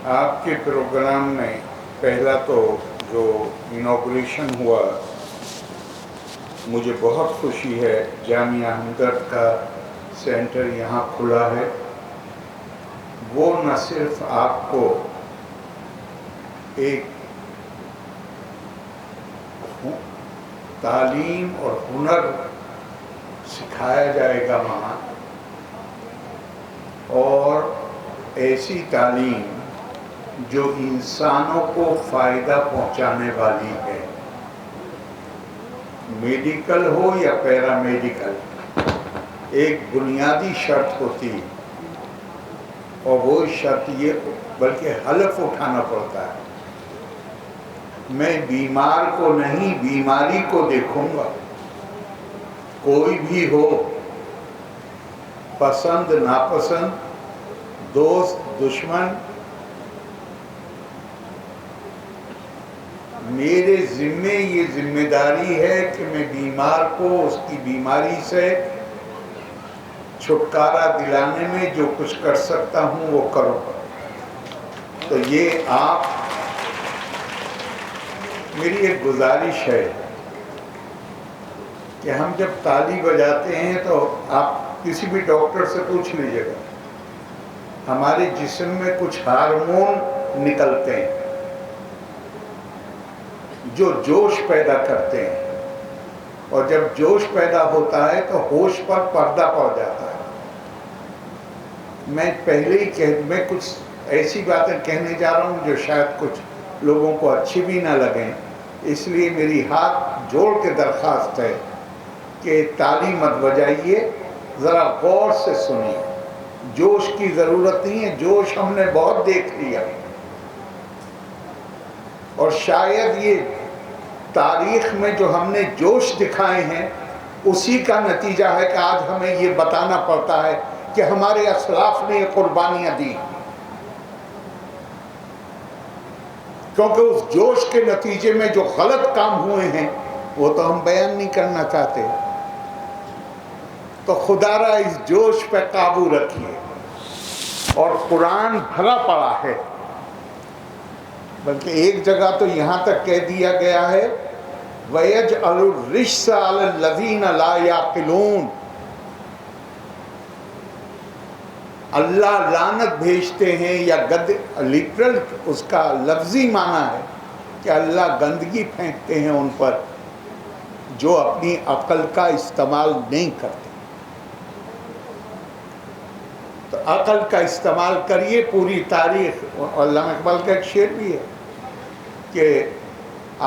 آپ کے پروگرام میں پہلا تو جو انوگریشن ہوا، مجھے بہت خوشی ہے۔ جامعہ ہمدرد کا سینٹر یہاں کھلا ہے۔ وہ نہ صرف آپ کو ایک تعلیم اور ہنر سکھایا جائے گا وہاں، اور ایسی تعلیم جو انسانوں کو فائدہ پہنچانے والی ہے، میڈیکل ہو یا پیرا میڈیکل، ایک بنیادی شرط ہوتی ہے، اور وہ شرط یہ بلکہ حلف اٹھانا پڑتا ہے، میں بیمار کو نہیں بیماری کو دیکھوں گا، کوئی بھی ہو، پسند ناپسند، دوست دشمن، میرے ذمے یہ ذمہ داری ہے کہ میں بیمار کو اس کی بیماری سے چھٹکارا دلانے میں جو کچھ کر سکتا ہوں وہ کروں۔ تو یہ آپ، میری ایک گزارش ہے کہ ہم جب تالی بجاتے ہیں تو آپ کسی بھی ڈاکٹر سے پوچھ لیجیے گا، ہمارے جسم میں کچھ ہارمون نکلتے ہیں جو جوش پیدا کرتے ہیں، اور جب جوش پیدا ہوتا ہے تو ہوش پر پردہ پڑ جاتا ہے۔ میں پہلے ہی میں کچھ ایسی باتیں کہنے جا رہا ہوں جو شاید کچھ لوگوں کو اچھی بھی نہ لگیں، اس لیے میری ہاتھ جوڑ کے درخواست ہے کہ تالی مت بجائیے، ذرا غور سے سنیے۔ جوش کی ضرورت نہیں ہے، جوش ہم نے بہت دیکھ لیا، اور شاید یہ تاریخ میں جو ہم نے جوش دکھائے ہیں اسی کا نتیجہ ہے کہ آج ہمیں یہ بتانا پڑتا ہے کہ ہمارے اسلاف نے یہ قربانیاں دی، کیونکہ اس جوش کے نتیجے میں جو غلط کام ہوئے ہیں وہ تو ہم بیان نہیں کرنا چاہتے۔ تو خدا را اس جوش پہ قابو رکھیے، اور قرآن بھرا پڑا ہے، بلکہ ایک جگہ تو یہاں تک کہہ دیا گیا ہے وَيَجْعَلُ الرِّجْسَ عَلَى الَّذِينَ لَا يَعْقِلُونَ، اللہ لعنت بھیجتے ہیں، یا لٹرل اس کا لفظی معنی ہے کہ اللہ گندگی پھینکتے ہیں ان پر جو اپنی عقل کا استعمال نہیں کرتے۔ تو عقل کا استعمال کریے۔ پوری تاریخ، علامہ اقبال کا ایک شعر بھی ہے کہ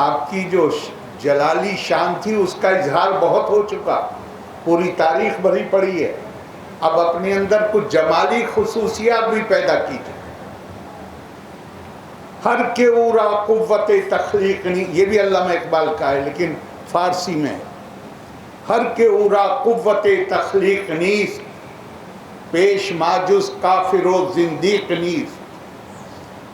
آپ کی جو جلالی شان تھی اس کا اظہار بہت ہو چکا، پوری تاریخ بھری پڑی ہے، اب اپنے اندر کچھ جمالی خصوصیات بھی پیدا کی تھی۔ ہر کے اورا قوت تخلیق نہیں، یہ بھی علامہ اقبال کا ہے لیکن فارسی میں، ہر کے اورا قوت تخلیق نیز، پیش ماجز کافر و زندیق نیز،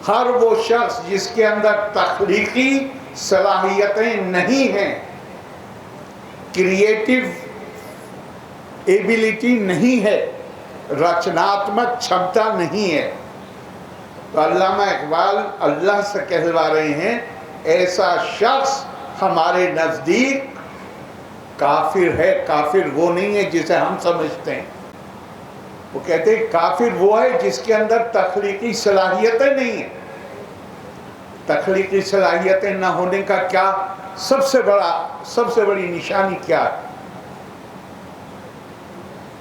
ہر وہ شخص جس کے اندر تخلیقی صلاحیتیں نہیں ہیں، کریٹیو ایبیلٹی نہیں ہے، رچناتمک چھمتا نہیں ہے، تو علامہ اقبال اللہ سے کہلوا رہے ہیں ایسا شخص ہمارے نزدیک کافر ہے۔ کافر وہ نہیں ہے جسے ہم سمجھتے ہیں، وہ کہتے ہیں کافر وہ ہے جس کے اندر تخلیقی صلاحیتیں نہیں ہیں۔ تخلیقی صلاحیتیں نہ ہونے کا کیا سب سے بڑی نشانی کیا ہے؟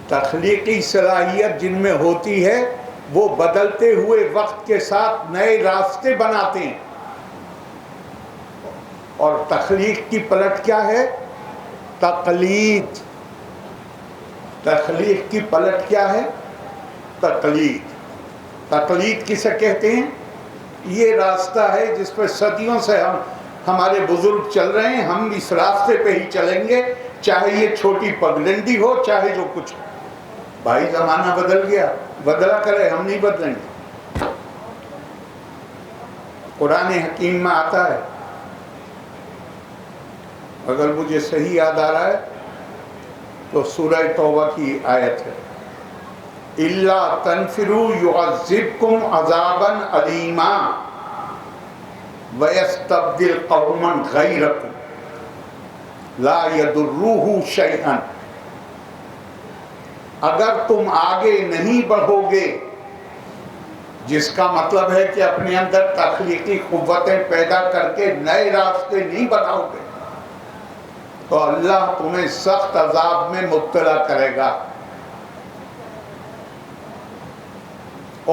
تخلیقی صلاحیت جن میں ہوتی ہے وہ بدلتے ہوئے وقت کے ساتھ نئے راستے بناتے ہیں، اور تخلیق کی پلٹ کیا ہے؟ تقلید۔ تخلیق کی پلٹ کیا ہے؟ تقلید۔ تقلید کسے کہتے ہیں؟ یہ راستہ ہے جس پہ صدیوں سے ہمارے بزرگ چل رہے ہیں، ہم اس راستے پہ ہی چلیں گے، چاہے یہ چھوٹی پگڈنڈی ہو، چاہے جو کچھ ہو۔ بھائی زمانہ بدل گیا، بدلا کرے، ہم نہیں بدلیں گے۔ قرآن حکیم میں آتا ہے، اگر مجھے صحیح یاد آ رہا ہے تو سورہ توبہ کی آیت ہے، الا تنفروا يعذبكم عذابا علیما ويستبدل قوما غيركم لا يضروه شيئا. اگر تم آگے نہیں بڑھو گے، جس کا مطلب ہے کہ اپنے اندر تخلیقی قوتیں پیدا کر کے نئے راستے نہیں بناؤ گے، تو اللہ تمہیں سخت عذاب میں مبتلا کرے گا،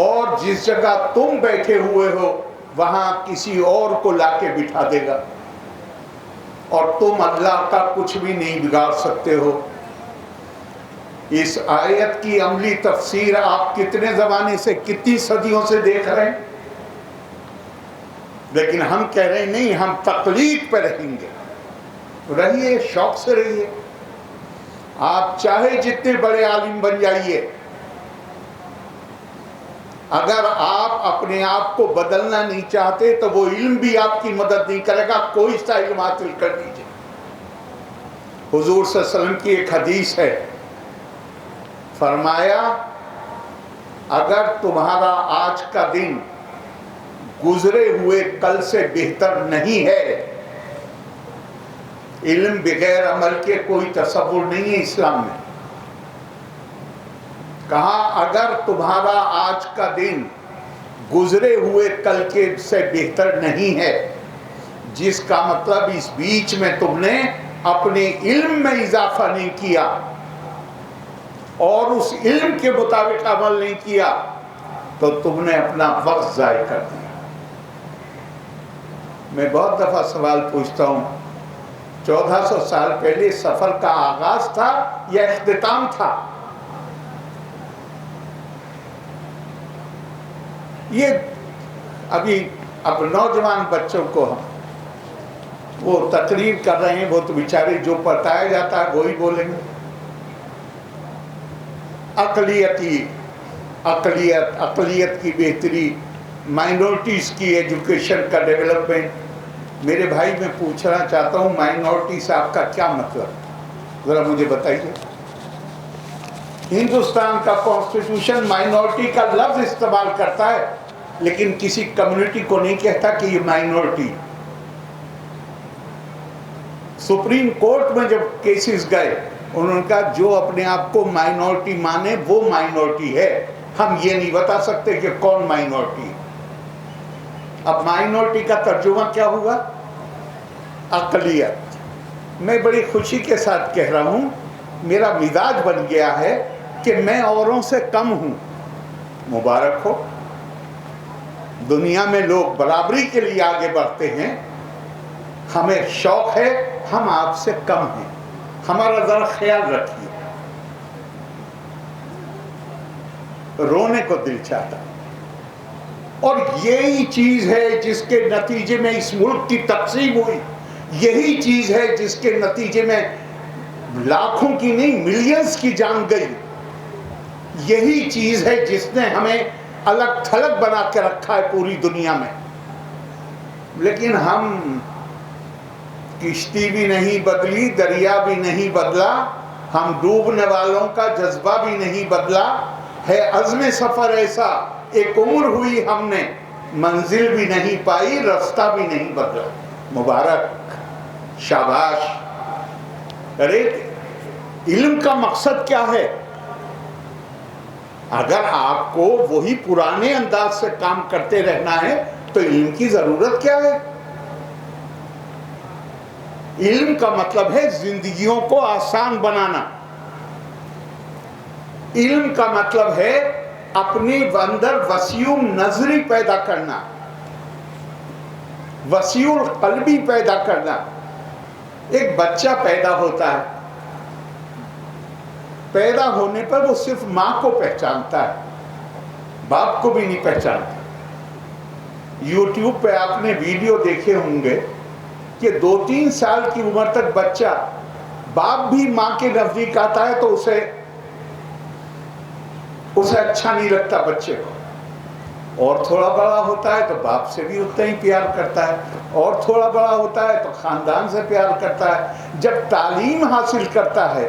اور جس جگہ تم بیٹھے ہوئے ہو وہاں کسی اور کو لا کے بٹھا دے گا، اور تم اللہ کا کچھ بھی نہیں بگاڑ سکتے ہو. اس آیت کی عملی تفسیر آپ کتنے زمانے سے، کتنی صدیوں سے دیکھ رہے ہیں، لیکن ہم کہہ رہے ہیں نہیں، ہم تقلید پہ رہیں گے. رہیے، شوق سے رہیے. آپ چاہے جتنے بڑے عالم بن جائیے، اگر آپ اپنے آپ کو بدلنا نہیں چاہتے تو وہ علم بھی آپ کی مدد نہیں کرے گا. کوئی سا علم حاصل کر لیجیے. حضور صلی اللہ علیہ وسلم کی ایک حدیث ہے، فرمایا اگر تمہارا آج کا دن گزرے ہوئے کل سے بہتر نہیں ہے، علم بغیر عمل کے کوئی تصور نہیں ہے اسلام میں. کہا اگر تمہارا آج کا دن گزرے ہوئے کل کے سے بہتر نہیں ہے، جس کا مطلب اس بیچ میں تم نے اپنے علم میں اضافہ نہیں کیا اور اس علم کے مطابق عمل نہیں کیا، تو تم نے اپنا وقت ضائع کر دیا. میں بہت دفعہ سوال پوچھتا ہوں، 1400 سال پہلے سفر کا آغاز تھا یا اختتام تھا؟ یہ اب نوجوان بچوں کو ہم وہ تقریر کر رہے ہیں، وہ تو بیچارے جو بتایا جاتا ہے وہی بولیں گے. اقلیت کی بہتری، مائنورٹیز کی ایجوکیشن کا ڈیولپمنٹ. میرے بھائی میں پوچھنا چاہتا ہوں، مائنورٹی سے آپ کا کیا مطلب، ذرا مجھے بتائیے. ہندوستان کا کانسٹیٹیوشن مائنورٹی کا لفظ استعمال کرتا ہے، لیکن کسی کمیونٹی کو نہیں کہتا کہ یہ مائنورٹی. سپریم کورٹ میں جب کیسز گئے، انہوں نے کہا جو اپنے آپ کو مائنورٹی مانے وہ مائنورٹی ہے، ہم یہ نہیں بتا سکتے کہ کون مائنورٹی ہے. اب مائنورٹی کا ترجمہ کیا ہوا؟ اقلیت. میں بڑی خوشی کے ساتھ کہہ رہا ہوں، میرا مزاج بن گیا ہے کہ میں اوروں سے کم ہوں. مبارک ہو. دنیا میں لوگ برابری کے لیے آگے بڑھتے ہیں، ہمیں شوق ہے ہم آپ سے کم ہیں، ہمارا ذرا خیال رکھیے. رونے کو دل چاہتا. اور یہی چیز ہے جس کے نتیجے میں اس ملک کی تقسیم ہوئی، یہی چیز ہے جس کے نتیجے میں لاکھوں کی نہیں ملینز کی جان گئی، یہی چیز ہے جس نے ہمیں الگ تھلگ بنا کے رکھا ہے پوری دنیا میں. لیکن ہم کشتی بھی نہیں بدلی، دریا بھی نہیں بدلا، ہم ڈوبنے والوں کا جذبہ بھی نہیں بدلا ہے. عزم سفر ایسا، ایک عمر ہوئی ہم نے، منزل بھی نہیں پائی، راستہ بھی نہیں بدلا. مبارک، شاباش. ارے علم کا مقصد کیا ہے؟ اگر آپ کو وہی پرانے انداز سے کام کرتے رہنا ہے تو علم کی ضرورت کیا ہے؟ علم کا مطلب ہے زندگیوں کو آسان بنانا. علم کا مطلب ہے اپنے اندر وسیع نظری پیدا کرنا، وسیع قلبی پیدا کرنا. ایک بچہ پیدا ہوتا ہے، پیدا ہونے پر وہ صرف ماں کو پہچانتا ہے، باپ کو بھی نہیں پہچانتا. یوٹیوب پہ آپ نے ویڈیو دیکھے ہوں گے کہ 2-3 سال کی عمر تک بچہ، باپ بھی ماں کے نزدیک آتا ہے تو اسے اچھا نہیں لگتا بچے کو. اور تھوڑا بڑا ہوتا ہے تو باپ سے بھی اتنا ہی پیار کرتا ہے، اور تھوڑا بڑا ہوتا ہے تو خاندان سے پیار کرتا ہے. جب تعلیم حاصل کرتا ہے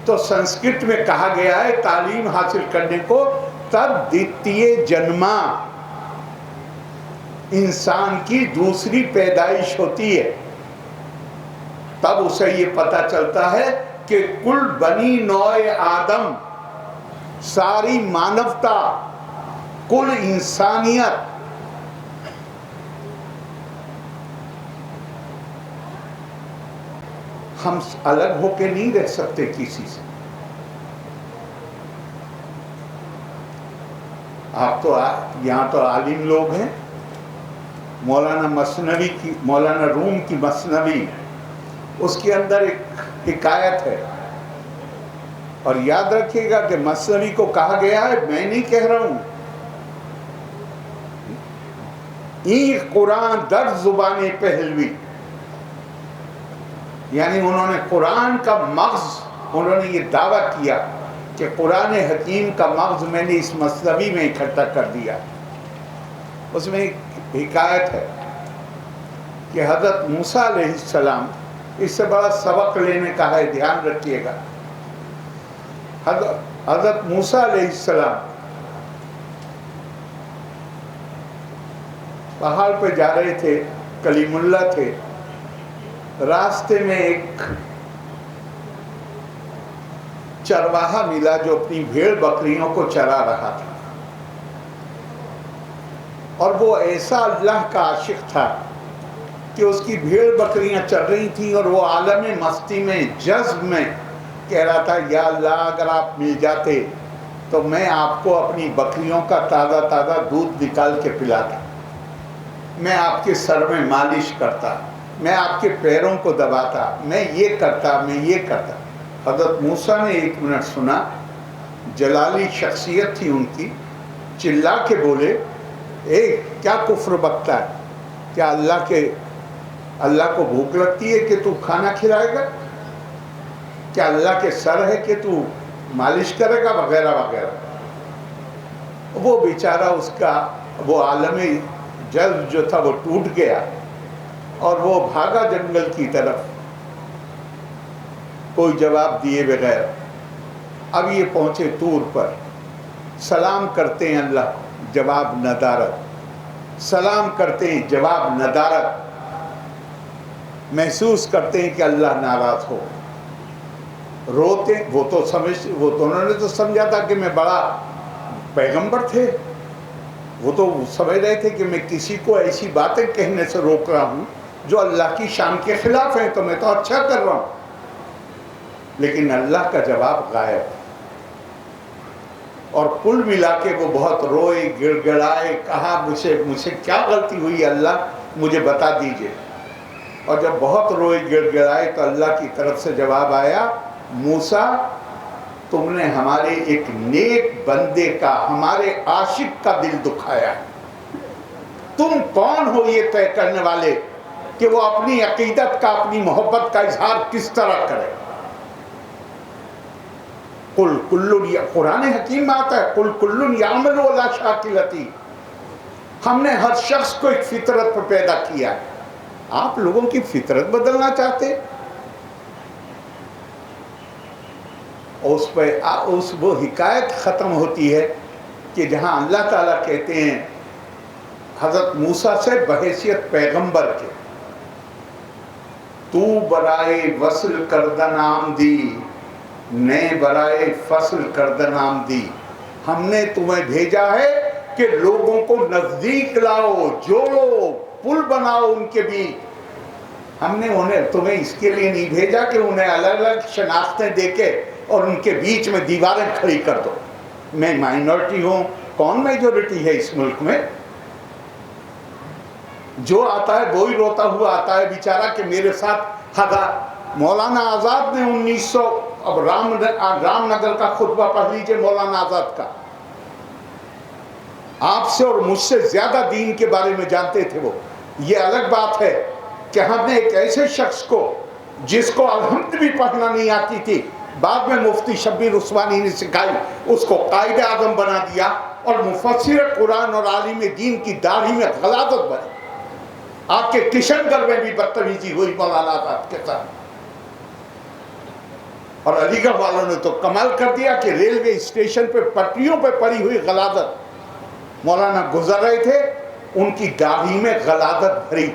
تو سنسکرت میں کہا گیا ہے تعلیم حاصل کرنے کو تدیتیہ جنما، انسان کی دوسری پیدائش ہوتی ہے، تب اسے یہ پتہ چلتا ہے کہ کل بنی نوع آدم، ساری مانوتا، کل انسانیت ہم الگ ہو کے نہیں رہ سکتے کسی سے۔ آپ تو یہاں تو عالم لوگ ہیں، مولانا روم کی مثنوی، اس کے اندر ایک حکایت ہے، اور یاد رکھیے گا کہ مثنوی کو کہا گیا ہے، میں نہیں کہہ رہا ہوں، این قرآن در زبان پہلوی، یعنی انہوں نے قرآن کا مغز، انہوں نے یہ دعویٰ کیا کہ قرآن حکیم کا مغز میں نے اس مثنوی میں اکٹھا کر دیا۔ اس میں ایک حکایت ہے کہ حضرت موسیٰ علیہ السلام، اس سے بڑا سبق لینے کا ہے، دھیان رکھیے گا۔ حضرت موسیٰ علیہ السلام پہاڑ پہ جا رہے تھے، کلیم اللہ تھے، راستے میں ایک چرواہا ملا جو اپنی بھیڑ بکریوں کو چرا رہا تھا، اور وہ ایسا اللہ کا عاشق تھا کہ اس کی بھیڑ بکریاں چل رہی تھیں اور وہ عالم مستی میں، جذب میں کہہ رہا تھا، یا اللہ اگر آپ مل جاتے تو میں آپ کو اپنی بکریوں کا تازہ تازہ دودھ نکال کے پلاتا، میں آپ کے سر میں مالش کرتا، میں آپ کے پیروں کو دباتا، میں یہ کرتا، میں یہ کرتا۔ حضرت موسیٰ نے 1 منٹ سنا، جلالی شخصیت تھی ان کی، چلا کے بولے، کیا کفر بکتا ہے؟ کیا اللہ کو بھوک لگتی ہے کہ تو کھانا کھلائے گا؟ کیا اللہ کے سر ہے کہ تو مالش کرے گا؟ وغیرہ وغیرہ۔ وہ بیچارہ، اس کا وہ عالم جذب جو تھا وہ ٹوٹ گیا، اور وہ بھاگا جنگل کی طرف، کوئی جواب دیے بغیر۔ اب یہ پہنچے طور پر، سلام کرتے ہیں اللہ کو، جواب ندارت، سلام کرتے ہیں جواب ندارت، محسوس کرتے ہیں کہ اللہ ناراض ہو، روتے۔ وہ تو انہوں نے تو سمجھا تھا کہ میں بڑا پیغمبر تھے، وہ تو سمجھ رہے تھے کہ میں کسی کو ایسی باتیں کہنے سے روک رہا ہوں جو اللہ کی شان کے خلاف ہیں، تو میں تو اچھا کر رہا ہوں۔ لیکن اللہ کا جواب غائب، اور کل ملا کے وہ بہت روئے، گڑ گڑائے، کہا مجھ سے کیا غلطی ہوئی اللہ، مجھے بتا دیجئے۔ اور جب بہت روئے گڑ گڑائے تو اللہ کی طرف سے جواب آیا، موسیٰ تم نے ہمارے ایک نیک بندے کا، ہمارے عاشق کا دل دکھایا، تم کون ہو یہ طے کرنے والے کہ وہ اپنی عقیدت کا، اپنی محبت کا اظہار کس طرح کرے؟ قرآن حکیم میں آتا ہے، قُلْ كُلٌّ يَعْمَلُ عَلَىٰ شَاكِلَتِهِ، ہم نے ہر شخص کو ایک فطرت پر پیدا کیا ہے۔ آپ لوگوں کی فطرت بدلنا چاہتے؟ وہ حکایت ختم ہوتی ہے کہ جہاں اللہ تعالیٰ کہتے ہیں حضرت موسیٰ سے بحیثیت پیغمبر کے، تو برائے وصل کردن آمدی، نے برائے فصل کردن آمدی، ہم نے تمہیں بھیجا ہے کہ لوگوں کو نزدیک لاؤ، جوڑو، پل بناؤ ان کے بیچ۔ ہم نے تمہیں اس کے لیے نہیں بھیجا کہ انہیں الگ الگ شناختیں دے کے اور ان کے بیچ میں دیواریں کھڑی کر دو۔ میں مائنورٹی ہوں، کون میجورٹی ہے اس ملک میں؟ جو آتا ہے وہی روتا ہوا آتا ہے بیچارہ کہ میرے ساتھ ہگا۔ مولانا آزاد نے 1900، اب رام نگر کا خطبہ پڑھ لیجئے مولانا آزاد کا، آپ سے اور مجھ سے زیادہ دین کے بارے میں جانتے تھے وہ۔ یہ الگ بات ہے کہ ہم نے ایک ایسے شخص کو، جس کو الحمد بھی پڑھنا نہیں آتی تھی، بعد میں مفتی شبیر عثمانی نے سکھائی، اس کو قائد اعظم بنا دیا، اور مفسر قرآن اور عالم دین کی داڑھی میں غلاظت بنی۔ آپ کے کشن گڑھ میں بھی بدتمیزی ہوئی مولانا آزاد کے ساتھ۔ اور علی گڑھ والوں نے تو کمال کر دیا کہ ریلوے اسٹیشن پہ پٹریوں پہ پڑی ہوئی غلازت، مولانا گزر رہے تھے، ان کی گاڑی میں غلازت بھری۔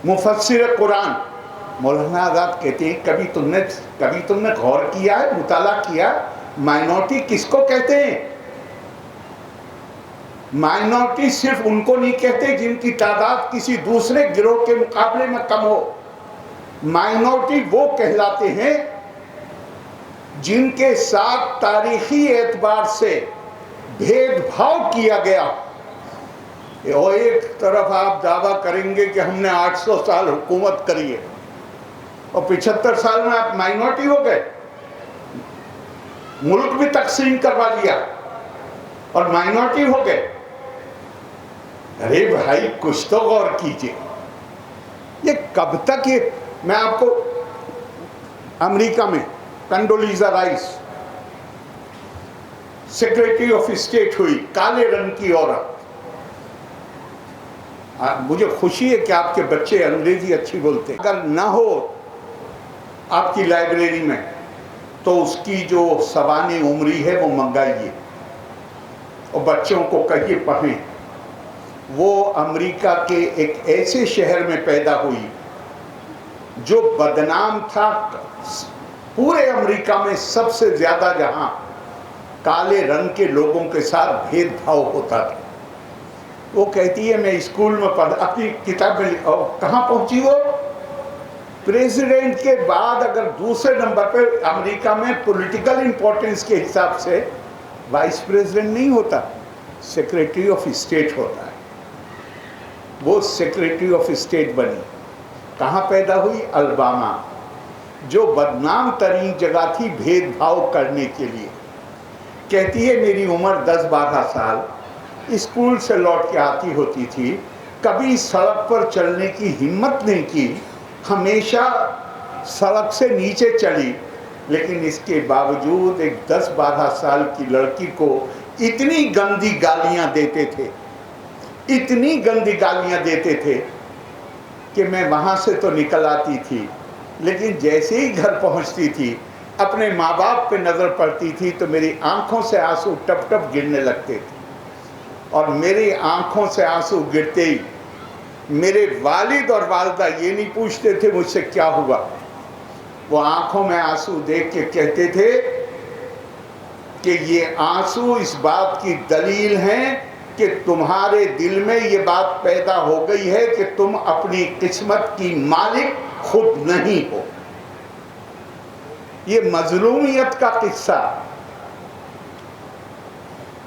مفسر قرآن مولانا آزاد کہتے ہیں کبھی تم نے غور کیا ہے، مطالعہ کیا مائنورٹی کس کو کہتے ہیں؟ مائنورٹی صرف ان کو نہیں کہتے جن کی تعداد کسی دوسرے گروہ کے مقابلے میں کم ہو، مائنورٹی وہ کہلاتے ہیں جن کے ساتھ تاریخی اعتبار سے بھید بھاؤ کیا گیا۔ اور ایک طرف آپ دعویٰ کریں گے کہ ہم نے 800 سال حکومت کری ہے اور 75 سال میں آپ مائنورٹی ہو گئے، ملک بھی تقسیم کروا لیا اور مائنورٹی ہو گئے۔ ارے بھائی کچھ تو غور کیجئے، یہ کب تک؟ یہ میں آپ کو امریکہ میں کنڈولیزا رائس سیکریٹری آف اسٹیٹ ہوئی، کالے رنگ کی عورت۔ مجھے خوشی ہے کہ آپ کے بچے انگریزی اچھی بولتے ہیں، اگر نہ ہو آپ کی لائبریری میں تو اس کی جو سوانح عمری ہے وہ منگائیے اور بچوں کو کہیے پڑھیں۔ وہ امریکہ کے ایک ایسے شہر میں پیدا ہوئی جو بدنام تھا، پورے امریکہ میں سب سے زیادہ جہاں کالے رنگ کے لوگوں کے ساتھ بھید بھاؤ ہوتا تھا۔ وہ کہتی ہے میں اسکول میں اپنی کتاب میں کہاں پہنچی وہ؟ پریزیڈنٹ کے بعد اگر دوسرے نمبر پہ امریکہ میں پولیٹیکل امپورٹنس کے حساب سے وائس پریزیڈنٹ نہیں ہوتا، سیکریٹری آف اسٹیٹ ہوتا ہے۔ وہ سیکریٹری آف اسٹیٹ بنی۔ کہاں پیدا ہوئی؟ الباما، جو بدنام ترین جگہ تھی بھید بھاؤ کرنے کے لیے۔ کہتی ہے میری عمر 10-12 سال، اسکول سے لوٹ کے آتی ہوتی تھی، کبھی سڑک پر چلنے کی ہمت نہیں کی، ہمیشہ سڑک سے نیچے چلی، لیکن اس کے باوجود ایک 10-12 سال کی لڑکی کو اتنی گندی گالیاں دیتے تھے، اتنی گندی گالیاں دیتے تھے کہ میں وہاں سے تو نکل آتی تھی، لیکن جیسے ہی گھر پہنچتی تھی اپنے ماں باپ پہ نظر پڑتی تھی تو میری آنکھوں سے آنسو ٹپ ٹپ گرنے لگتے تھے، اور میری آنکھوں سے آنسو گرتے ہی میرے والد اور والدہ یہ نہیں پوچھتے تھے مجھ سے کیا ہوا، وہ آنکھوں میں آنسو دیکھ کے کہتے تھے کہ یہ آنسو اس بات کی دلیل ہیں کہ تمہارے دل میں یہ بات پیدا ہو گئی ہے کہ تم اپنی قسمت کی مالک خود نہیں ہو۔ یہ مظلومیت کا قصہ۔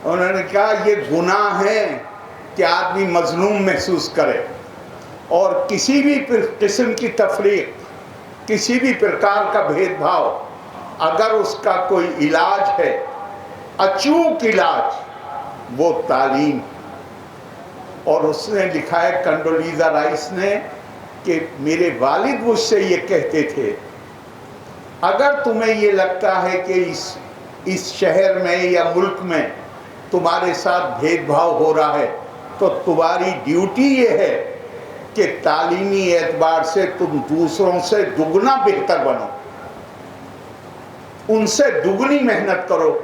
انہوں نے کہا یہ گناہ ہے کہ آدمی مظلوم محسوس کرے، اور کسی بھی قسم کی تفریق، کسی بھی پرکار کا بھید بھاؤ، اگر اس کا کوئی علاج ہے، اچوک علاج، وہ تعلیم۔ اور اس نے لکھا ہے کنڈولیزا رائس نے کہ میرے والد مجھ سے یہ کہتے تھے اگر تمہیں یہ لگتا ہے کہ اس شہر میں یا ملک میں تمہارے ساتھ بھید بھاؤ ہو رہا ہے تو تمہاری ڈیوٹی یہ ہے کہ تعلیمی اعتبار سے تم دوسروں سے دگنا بہتر بنو، ان سے دگنی محنت کرو،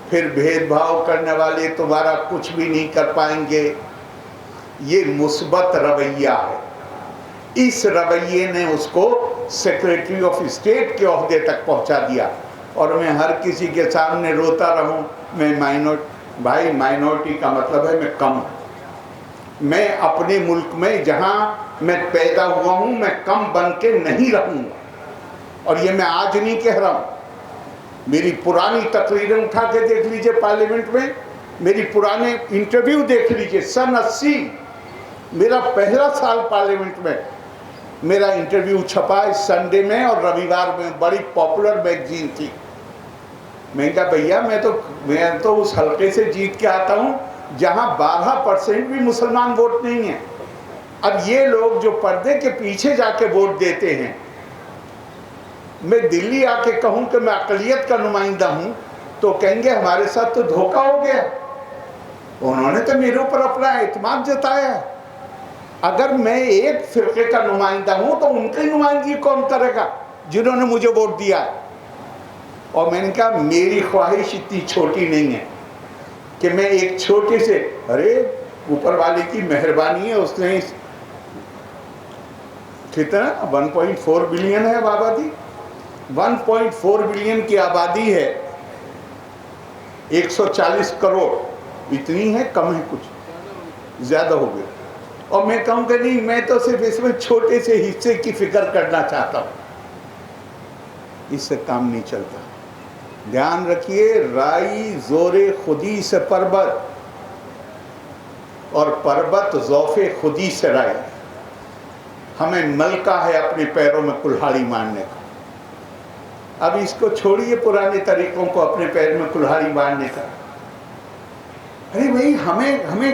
پھر بھید بھاؤ کرنے والے تمہارا کچھ بھی نہیں کر پائیں گے۔ یہ مثبت رویہ ہے۔ اس رویے نے اس کو سیکریٹری آف اسٹیٹ کے عہدے تک پہنچا دیا۔ اور میں ہر کسی کے سامنے روتا رہوں میں بھائی مائنورٹی کا مطلب ہے میں کم ہوں۔ میں اپنے ملک میں جہاں میں پیدا ہوا ہوں میں کم بن کے نہیں رہوں گا، اور یہ میں آج نہیں کہہ رہا ہوں۔ میری پرانی تقریریں اٹھا کے دیکھ لیجئے پارلیمنٹ میں، میری پرانے انٹرویو دیکھ لیجئے، سن 80 میرا پہلا سال پارلیمنٹ میں، میرا انٹرویو چھپا ہے سنڈے میں اور رویوار میں، بڑی پاپولر میگزین تھی۔ میں نے کہا بھیا میں تو اس حلقے سے جیت کے آتا ہوں جہاں 12% بھی مسلمان ووٹ نہیں ہیں۔ اب یہ لوگ جو پردے کے پیچھے جا کے ووٹ دیتے ہیں، میں دلی آ کے کہوں کہ میں اقلیت کا نمائندہ ہوں تو کہیں گے ہمارے ساتھ تو دھوکہ ہو گیا، انہوں نے تو میرے اوپر اپنا اعتماد جتایا ہے۔ اگر میں ایک فرقے کا نمائندہ ہوں تو ان کی نمائندگی کون کرے گا؟ جنہوں نے مجھے ووٹ دیا ہے. اور میں نے کہا میری خواہش اتنی چھوٹی نہیں ہے کہ میں ایک چھوٹے سے، ارے اوپر والے کی مہربانی ہے، اس نے کتنا 1.4 بلین ہے اب آبادی، 1.4 بلین کی آبادی ہے، 140 کروڑ، اتنی ہے کم ہے کچھ زیادہ ہو گیا. اور میں کہوں کہ نہیں، میں تو صرف اس میں چھوٹے سے حصے کی فکر کرنا چاہتا ہوں. اس سے کام نہیں چلتا. دھیان رکھیے، رائی زور خودی سے پربت اور پربت ذوف خودی سے رائی. ہمیں ملکہ ہے اپنے پیروں میں کلہاڑی مارنے کا. اب اس کو چھوڑیے پرانے طریقوں کو، اپنے پیر میں کلہاڑی مارنے کا. ارے بھائی ہمیں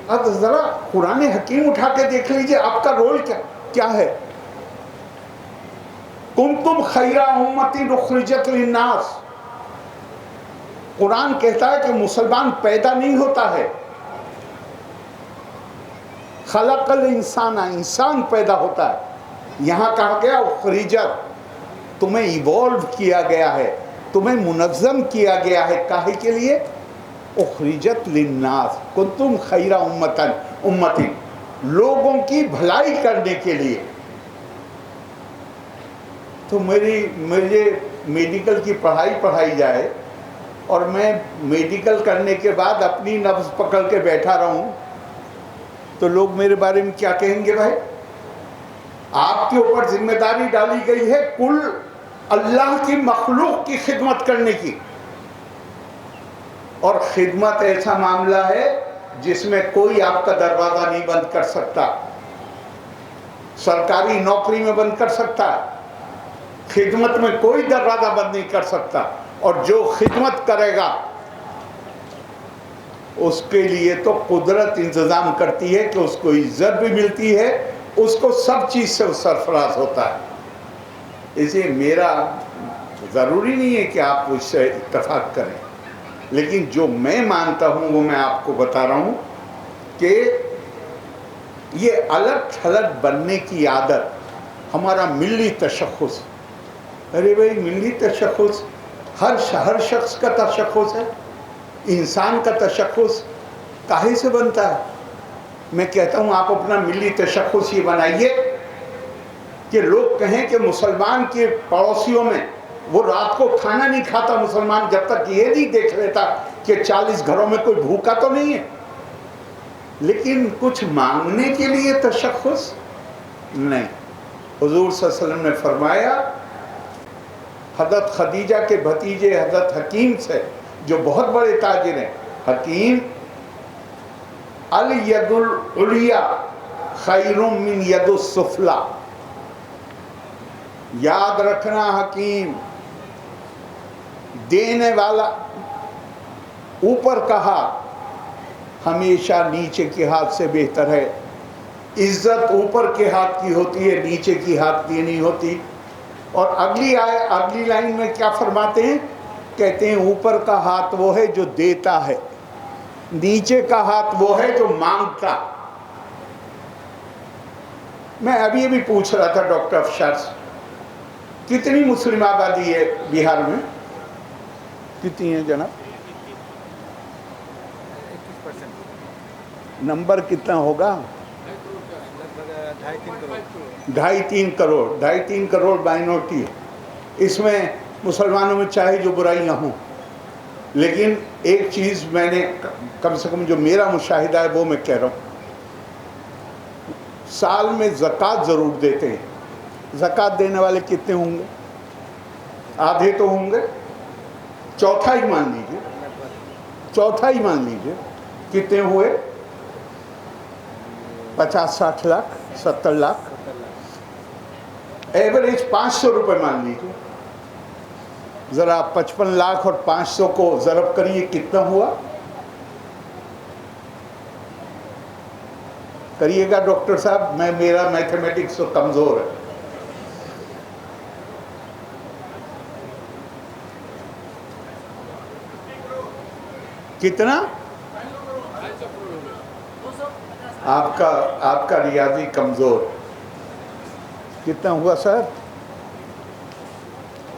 اب ذرا قرآن حکیم اٹھا کے دیکھ لیجئے، آپ کا رول کیا ہے. کنتم خیر امۃ اخرجت للناس. قرآن کہتا ہے کہ مسلمان پیدا نہیں ہوتا ہے، خلق الانسان، انسان پیدا ہوتا ہے. یہاں کہا گیا اخرجت، تمہیں ایوالو کیا گیا ہے، تمہیں منظم کیا گیا ہے. کاہے کے لیے؟ اخرجت للناس کنتم خیر امۃ، لوگوں کی بھلائی کرنے کے لیے. تو مجھے میڈیکل کی پڑھائی جائے اور میں میڈیکل کرنے کے بعد اپنی نبض پکڑ کے بیٹھا رہوں تو لوگ میرے بارے میں کیا کہیں گے؟ بھائی آپ کے اوپر ذمہ داری ڈالی گئی ہے کل اللہ کی مخلوق کی خدمت کرنے کی، اور خدمت ایسا معاملہ ہے جس میں کوئی آپ کا دروازہ نہیں بند کر سکتا. سرکاری نوکری میں بند کر سکتا ہے، خدمت میں کوئی دروازہ بند نہیں کر سکتا. اور جو خدمت کرے گا اس کے لیے تو قدرت انتظام کرتی ہے کہ اس کو عزت بھی ملتی ہے، اس کو سب چیز سے سرفراز ہوتا ہے. اسے میرا ضروری نہیں ہے کہ آپ اس سے اتفاق کریں، لیکن جو میں مانتا ہوں وہ میں آپ کو بتا رہا ہوں کہ یہ الگ تھلگ بننے کی عادت ہمارا ملی تشخص. ارے بھائی ملی تشخص ہر شخص کا تشخص ہے، انسان کا تشخص کاہے سے بنتا ہے؟ میں کہتا ہوں آپ اپنا ملی تشخص یہ بنائیے کہ لوگ کہیں کہ مسلمان کے پڑوسیوں میں وہ رات کو کھانا نہیں کھاتا مسلمان جب تک یہ نہیں دیکھ لیتا کہ 40 گھروں میں کوئی بھوکا تو نہیں ہے. لیکن کچھ مانگنے کے لیے تشخص نہیں. حضور صلی اللہ علیہ وسلم نے فرمایا حضرت خدیجہ کے بھتیجے حضرت حکیم سے جو بہت بڑے تاجر ہیں، حکیم، الید العلیٰ خیر من ید السفلیٰ. یاد رکھنا حکیم، دینے والا اوپر کا ہاتھ ہمیشہ نیچے کے ہاتھ سے بہتر ہے. عزت اوپر کے ہاتھ کی ہوتی ہے، نیچے کی ہاتھ کی نہیں ہوتی. اور اگلی لائن میں کیا فرماتے ہیں؟ کہتے ہیں اوپر کا ہاتھ وہ ہے جو دیتا ہے، نیچے کا ہاتھ وہ ہے جو مانگتا. میں ابھی پوچھ رہا تھا ڈاکٹر افشار سے، کتنی مسلم آبادی ہے بہار میں؟ کتنی ہے جناب؟ 21%. نمبر کتنا ہوگا؟ 2.5-3 کروڑ. 2.5-3 کروڑ مائنورٹی ہے. اس میں مسلمانوں میں چاہے جو برائیاں ہوں، لیکن ایک چیز میں نے کم سے کم جو میرا مشاہدہ ہے وہ میں کہہ رہا ہوں، سال میں زکوٰۃ ضرور دیتے ہیں. زکوٰۃ دینے والے کتنے ہوں گے؟ آدھے تو ہوں گے، چوتھائی مان لیجئے. کتنے ہوئے؟ 50-60 لاکھ 70 لاکھ. ایوریج 500 روپے مان لیجئے. ذرا 55 لاکھ اور 500 کو ضرب کریے، کتنا ہوا؟ کریے گا ڈاکٹر صاحب، میرا میتھمیٹکس تو کمزور ہے. کتنا؟ آپ کا ریاضی کمزور. کتنا ہوا سر؟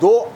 2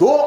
2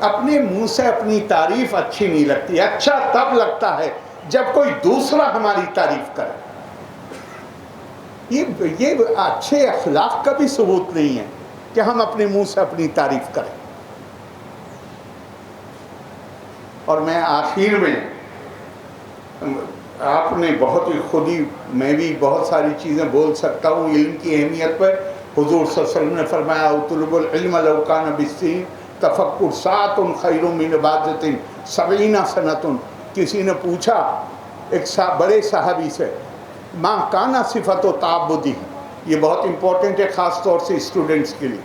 اپنے منہ سے اپنی تعریف اچھی نہیں لگتی. اچھا تب لگتا ہے جب کوئی دوسرا ہماری تعریف کرے. یہ اچھے اخلاق کا بھی ثبوت نہیں ہے کہ ہم اپنے منہ سے اپنی تعریف کریں. اور میں آخر میں، آپ نے بہت ہی خود ہی، میں بھی بہت ساری چیزیں بول سکتا ہوں علم کی اہمیت پر. حضور صلی اللہ علیہ وسلم نے فرمایا اطلب العلم لو کان بالسین تفکر ساعۃ خیر من عبادۃ 70 سنۃ. کسی نے پوچھا ایک بڑے صحابی سے، ماں کانا صفت و تعبدی، یہ بہت امپورٹنٹ ہے خاص طور سے اسٹوڈنٹس کے لیے،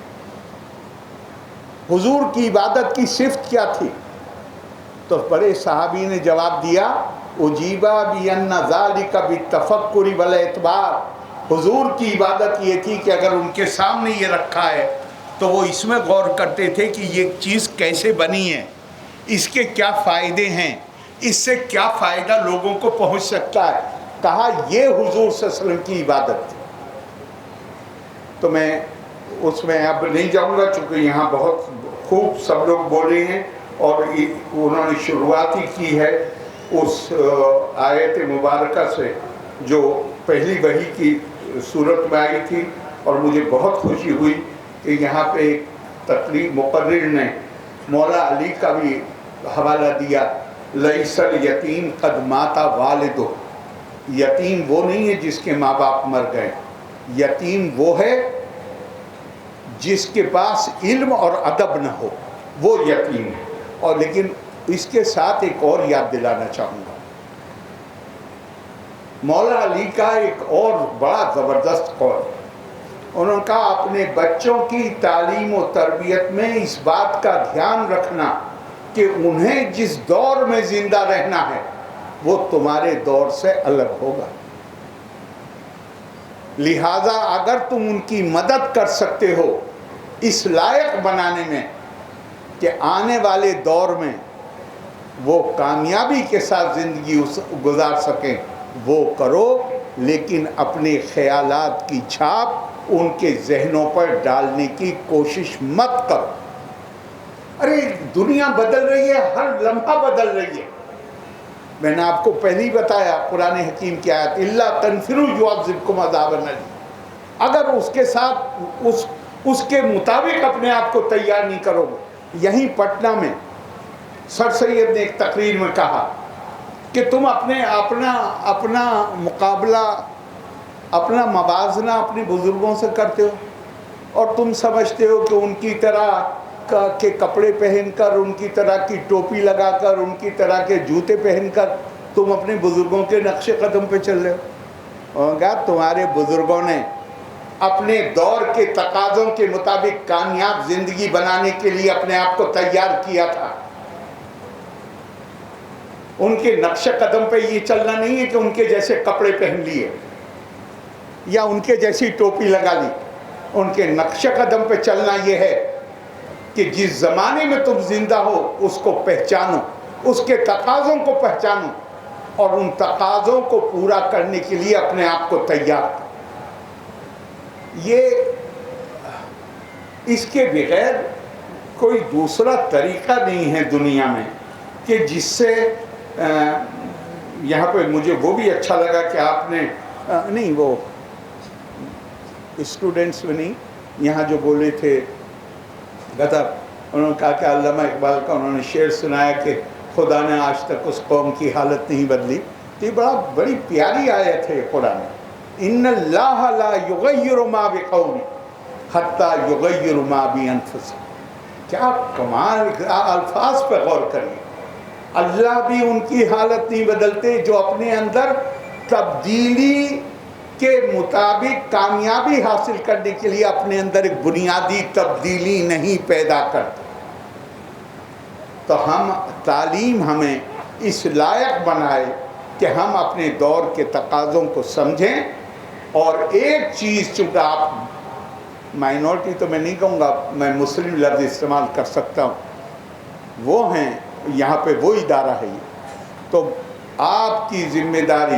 حضور کی عبادت کی صفت کیا تھی؟ تو بڑے صحابی نے جواب دیا، اجیبا بین ذالک بالتفکر والاعتبار. حضور کی عبادت یہ تھی کہ اگر ان کے سامنے یہ رکھا ہے تو وہ اس میں غور کرتے تھے کہ یہ چیز کیسے بنی ہے، اس کے کیا فائدے ہیں، اس سے کیا فائدہ لوگوں کو پہنچ سکتا ہے. کہا یہ حضور صلی اللہ علیہ وسلم کی عبادت تھی. تو میں اس میں اب نہیں جاؤں گا چونکہ یہاں بہت خوب سب لوگ بولے ہیں اور انہوں نے شروعات ہی کی ہے اس آیت مبارکہ سے جو پہلی وحی کی صورت میں آئی تھی. اور مجھے بہت خوشی ہوئی کہ یہاں پہ ایک تقریر مقرر نے مولا علی کا بھی حوالہ دیا، لیس الیتیم قد مات والدہ. یتیم وہ نہیں ہے جس کے ماں باپ مر گئے، یتیم وہ ہے جس کے پاس علم اور ادب نہ ہو، وہ یتیم ہے. اور لیکن اس کے ساتھ ایک اور یاد دلانا چاہوں گا، مولا علی کا ایک اور بڑا زبردست قول. انہوں نے کہا اپنے بچوں کی تعلیم و تربیت میں اس بات کا دھیان رکھنا کہ انہیں جس دور میں زندہ رہنا ہے وہ تمہارے دور سے الگ ہوگا، لہذا اگر تم ان کی مدد کر سکتے ہو اس لائق بنانے میں کہ آنے والے دور میں وہ کامیابی کے ساتھ زندگی گزار سکیں، وہ کرو. لیکن اپنے خیالات کی چھاپ ان کے ذہنوں پر ڈالنے کی کوشش مت کرو. ارے دنیا بدل رہی ہے، ہر لمحہ بدل رہی ہے. میں نے آپ کو پہلے ہی بتایا قرآن حکیم کی آیت، الا تنفروا یعذبکم عذابا الیما. اگر اس کے ساتھ اس کے مطابق اپنے آپ کو تیار نہیں کرو گے. یہیں پٹنہ میں سر سید نے ایک تقریر میں کہا کہ تم اپنا مقابلہ، اپنا موازنہ اپنے بزرگوں سے کرتے ہو اور تم سمجھتے ہو کہ ان کی طرح کے کپڑے پہن کر، ان کی طرح کی ٹوپی لگا کر، ان کی طرح کے جوتے پہن کر تم اپنے بزرگوں کے نقش قدم پہ چل رہے ہو. اور تمہارے بزرگوں نے اپنے دور کے تقاضوں کے مطابق کامیاب زندگی بنانے کے لیے اپنے آپ کو تیار کیا تھا. ان کے نقش قدم پہ یہ چلنا نہیں ہے کہ ان کے جیسے کپڑے پہن لیے یا ان کے جیسی ٹوپی لگا لی. ان کے نقش قدم پہ چلنا یہ ہے کہ جس زمانے میں تم زندہ ہو اس کو پہچانو، اس کے تقاضوں کو پہچانو اور ان تقاضوں کو پورا کرنے کے لیے اپنے آپ کو تیار کرو. یہ اس کے بغیر کوئی دوسرا طریقہ نہیں ہے دنیا میں کہ جس سے یہاں پہ مجھے وہ بھی اچھا لگا کہ آپ نے نہیں، وہ اسٹوڈنٹس میں نہیں، یہاں جو بولے تھے غدر، انہوں نے کہا کہ علامہ اقبال کا انہوں نے شعر سنایا کہ خدا نے آج تک اس قوم کی حالت نہیں بدلی. تو یہ بڑی پیاری آیت ہے قرآن. ان اللہ لا یغیر ما بقوم حتی یغیر ما بانفسہم. کیا کمال الفاظ پہ غور کریے. اللہ بھی ان کی حالت نہیں بدلتے جو اپنے اندر تبدیلی کے مطابق کامیابی حاصل کرنے کے لیے اپنے اندر ایک بنیادی تبدیلی نہیں پیدا کرتے. تو تعلیم ہمیں اس لائق بنائے کہ ہم اپنے دور کے تقاضوں کو سمجھیں. اور ایک چیز، چونکہ آپ مائنورٹی تو میں نہیں کہوں گا، میں مسلم لفظ استعمال کر سکتا ہوں، وہ ہیں یہاں پہ وہ ادارہ ہے یہ، تو آپ کی ذمہ داری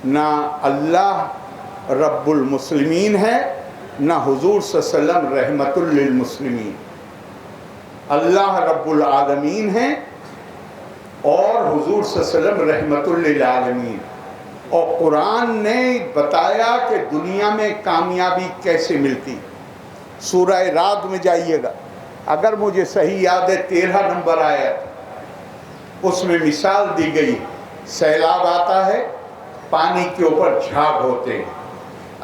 نہ اللہ رب المسلمین ہے، نہ حضور صلی اللہ علیہ وسلم رحمت للمسلمین. اللہ رب العالمین ہیں اور حضور صلی اللہ علیہ وسلم رحمت للعالمین، اور قرآن نے بتایا کہ دنیا میں کامیابی کیسے ملتی۔ سورہ رعد میں جائیے گا، اگر مجھے صحیح یاد ہے 13 نمبر آیت، اس میں مثال دی گئی، سیلاب آتا ہے، پانی کے اوپر جھاگ ہوتے ہیں،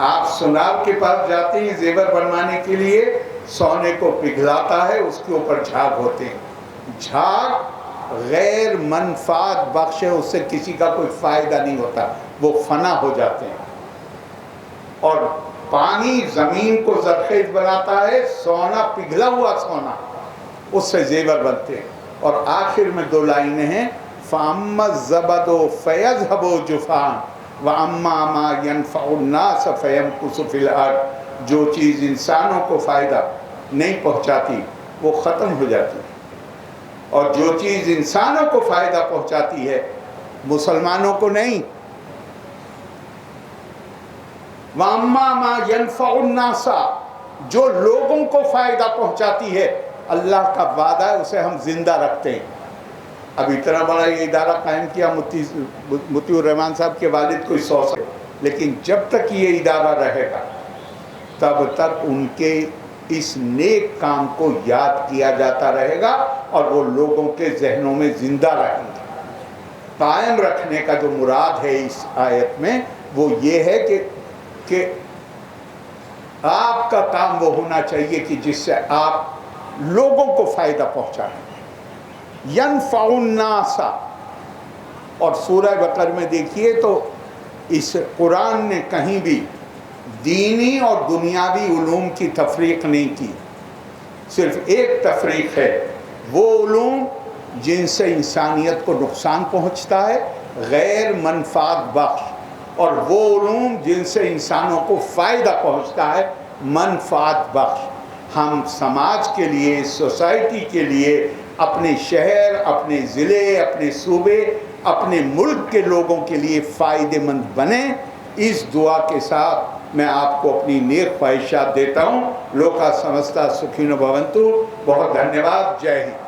آپ سونار کے پاس جاتے ہیں زیور بنوانے کے لیے، سونے کو پگھلاتا ہے، اس کے اوپر جھاگ ہوتے ہیں، جھاگ غیر منفعت بخش ہے، اس سے کسی کا کوئی فائدہ نہیں ہوتا، وہ فنا ہو جاتے ہیں۔ اور پانی زمین کو زرخیز بناتا ہے، سونا پگھلا ہوا سونا، اس سے زیور بنتے ہیں۔ اور آخر میں 2 لائنیں ہیں، فَأَمَّا الزَّبَدُ فَيَذْهَبُ جُفَاءً وَأَمَّا مَا يَنْفَعُ النَّاسَ فَيَمْكُثُ فِي الْأَرْضِ، جو چیز انسانوں کو فائدہ نہیں پہنچاتی وہ ختم ہو جاتی ہے، اور جو چیز انسانوں کو فائدہ پہنچاتی ہے مسلمانوں کو نہیں۔ وَأَمَّا مَا يَنْفَعُ النَّاسَ، جو لوگوں کو فائدہ پہنچاتی ہے، اللہ کا وعدہ ہے اسے ہم زندہ رکھتے ہیں۔ اب اتنا بڑا یہ ادارہ قائم کیا مطیع الرحمان صاحب کے والد کو 100 سال، لیکن جب تک یہ ادارہ رہے گا تب تک ان کے اس نیک کام کو یاد کیا جاتا رہے گا، اور وہ لوگوں کے ذہنوں میں زندہ رہیں گے۔ قائم رکھنے کا جو مراد ہے اس آیت میں وہ یہ ہے کہ آپ کا کام وہ ہونا چاہیے کہ جس سے آپ لوگوں کو فائدہ پہنچائیں، ینفع الناس۔ اور سورہ بقرہ میں دیکھیے تو اس قرآن نے کہیں بھی دینی اور دنیاوی علوم کی تفریق نہیں کی، صرف ایک تفریق ہے، وہ علوم جن سے انسانیت کو نقصان پہنچتا ہے غیر منفعت بخش، اور وہ علوم جن سے انسانوں کو فائدہ پہنچتا ہے منفعت بخش۔ ہم سماج کے لیے، سوسائٹی کے لیے، اپنے شہر، اپنے ضلع، اپنے صوبے، اپنے ملک کے لوگوں کے لیے فائدہ مند بنیں، اس دعا کے ساتھ میں آپ کو اپنی نیک خواہشات دیتا ہوں۔ لوکا سمستا سکھینو بھونتو۔ بہت دھنیہ واد۔ جے ہند۔